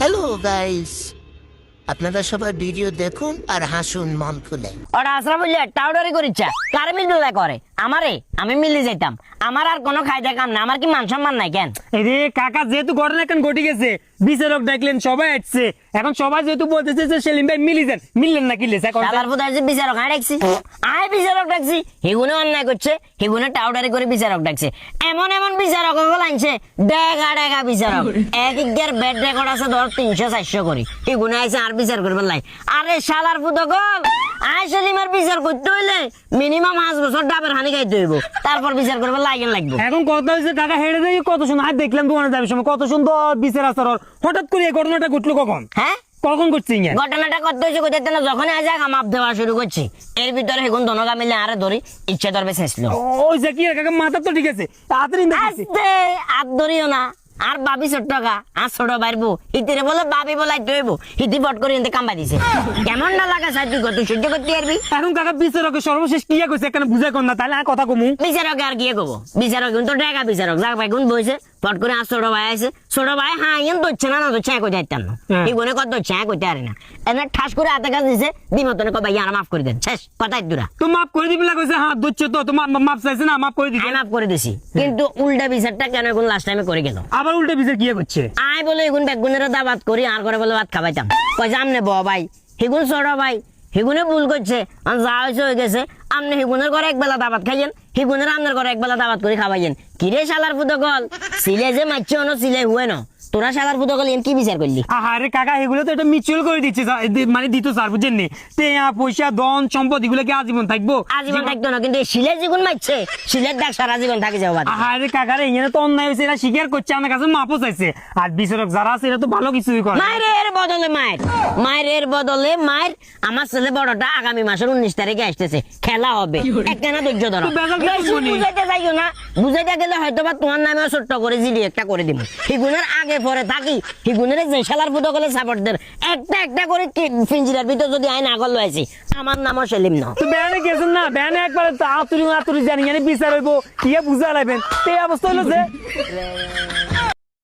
Hello guys, আপনারা সবাই video দেখুন আর হাসুন মন খুলে। ওরা আসরা বললে টাউডারি করিচ্ছা কারে মিললে করে আমারে আমি মিলে যাইতাম। আমার আর কোনো খাইতে কাম না, আমার কি মান সম্মান নাই কেন? রে কাকা, যেহেতু ঘটনা এখন ঘটে গেছে, বিচারক দেখলেন, সবাই আসছে, এখন সবাই যেহেতু বলতেছে যে সেলিম ভাই মিলিছেন, মিললেন না কি লেছে? শালার পুতার যে বিচারক আয় ডাকছি, আয় বিচারক ডাকছি, হেগুনে অন্যায় করছে, হেগুনে টাউডারি করে বিচারক ডাকছে। এমন এমন বিচারক হল আনছে, ডেগা ডেগা বিচারক, একদিকের বেড রেকর্ড আছে ধর 300-400 করি, হেগুনে আইছে আর বিচার করবে লাই। আরে শালার পুতক আয় সেলিমের বিচার করতে হইলে মিনিমাম 5 বছর ডাবের হানি খাইতে হইব, তারপর বিচার করবে লাগবে। এখন কথা হয়েছে কাকা হেঁটে দেখি কত সুন্দর, আর দেখলাম দোকানে যাবে সময় কত সুন্দর বিচার আসার, হঠাৎ করে এই ঘটনাটা ঘটলো কখন? হ্যাঁ কখন করছি? ঘটনাটা করতে হয়েছে কোথায় না, যখন আজ মাপ দেওয়া শুরু করছি এর ভিতরে হেগুন দনগা মিলে আরে ধরি ইচ্ছে ধরবে শেষলো। ওই যে কি কাকা, মাথা তো ঠিক আছে, তাড়াতাড়ি আস্তে আর ধরিও না। আর বাবি ছোট টাকা আর ছোট বাইরবো হিতিরে বলে বাবি বলাই দইব, হিতি বট করে এনতে কামবা দিছে। কেমন না লাগা সাই তুই কত সহ্য করতে পারবি? এখন কাকা বিচারকের সর্বশেষ কি কইছে এখানে বুঝাই কর না, তাহলে আর কথা কমু। বিচারক আর কি কব, বিচারক কিন্তু টাকা বিচারক যাক ভাই গুণ বইছে ফট করে আর ছোট ভাই আছে, ছোট ভাই হ্যাঁ ইন দচ্ছে না তো ছায় কইতে আইতাম না, এই গুনে কত ছায় কইতে আরে না, এনে ঠাস করে হাতে কাজ দিছে দিমতনে কই ভাই আর মাফ করে দেন, শেষ কথাই দুরা। তো মাফ করে দিবি কইছে, হ্যাঁ দচ্ছে তো তোমার মাফ চাইছে না, মাফ করে দিবি। মাফ করে দিছি, কিন্তু উল্টা বিচারটা কেন এখন লাস্ট টাইমে করে গেল? আবার উল্টা বিচার কি করছে? আয় বলে এগুন বেগুনের দাবাত করি আর করে বলে ভাত খাবাইতাম, কই আমনে ব ভাই হেগুন ছোট ভাই হেগুনে ভুল করছে, যা হয়েছে হয়ে গেছে, আপনি হেগুনের ঘরে একবেলা দাবাত খাইয়েন, হেগুনের আপনার ঘরে একবেলা দাবাত করে খাওয়াইয়েন। কিরে শালার ফুটকল সিলে যে মারছে অন সিলে হুয়ে না, তোরা শালার ফুটকল এন কি বিচার করলি? আরে কাকা এগুলো তো এটা মিউচুয়াল করে দিচ্ছে, মানে দিত স্যার বুঝেন নি, পয়সা ধন সম্পদ এগুলো কি আজীবন থাকবো? আজীবন থাকতো না, কিন্তু সিলে যেগুন মারছে সিলের দাগ সারা জীবন থাকে যাবো। আরে কাকারে এখানে তো অন্যায় হয়েছে, এরা স্বীকার করছে, আমার কাছে মাপও চাইছে, আর বিচারক যারা আছে এরা তো ভালো কিছুই করে। মায়ের বদলে মায়ের বদলে মায়ের। আমার ছেলে বড়টা আগামী মাসের 19 তারিখে আসতেছে, খেলা হবে, একখানা ধৈর্য ধরো, বুঝাইতে যাইও না, বুঝাইতে গেলে হয়তো বা তোমার নামে ছোট্ট করে জিডি একটা করে দিব, হিগুনের আগে পরে থাকি, হিগুনের যে শালার ফুটো গেলে সাপোর্টদের একটা একটা করে পিঞ্জিরার ভিতর যদি আইন আগল লয়েছি, আমার নামও সেলিম না। তো ব্যানে গেছেন না, ব্যানে একবার আতুরি জানি জানি বিচার হইব, ইয়ে বুঝা লাগবেন, এই অবস্থা হলো যে